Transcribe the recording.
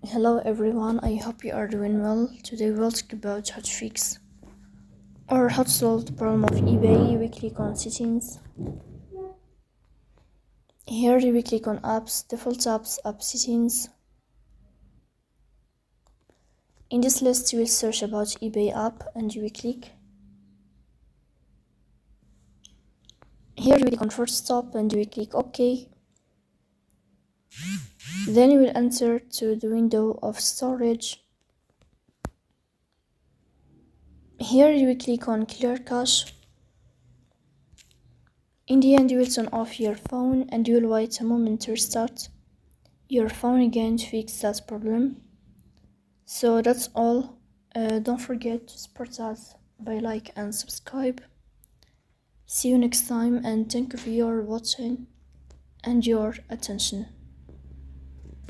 Hello everyone, I hope you are doing well. Today we'll talk about how to fix or how to solve the problem of eBay. We click on settings. Here we click on apps, default apps, app settings. In this list you will search about eBay app and you will click. Here you will click on first stop and you will click OK. Then you will enter to the window of storage. Here you will click on clear cache. In the end you will turn off your phone and you will wait a moment to restart your phone again to fix that problem. So that's all. Don't forget to support us by like and subscribe. See you next time and thank you for your watching and your attention.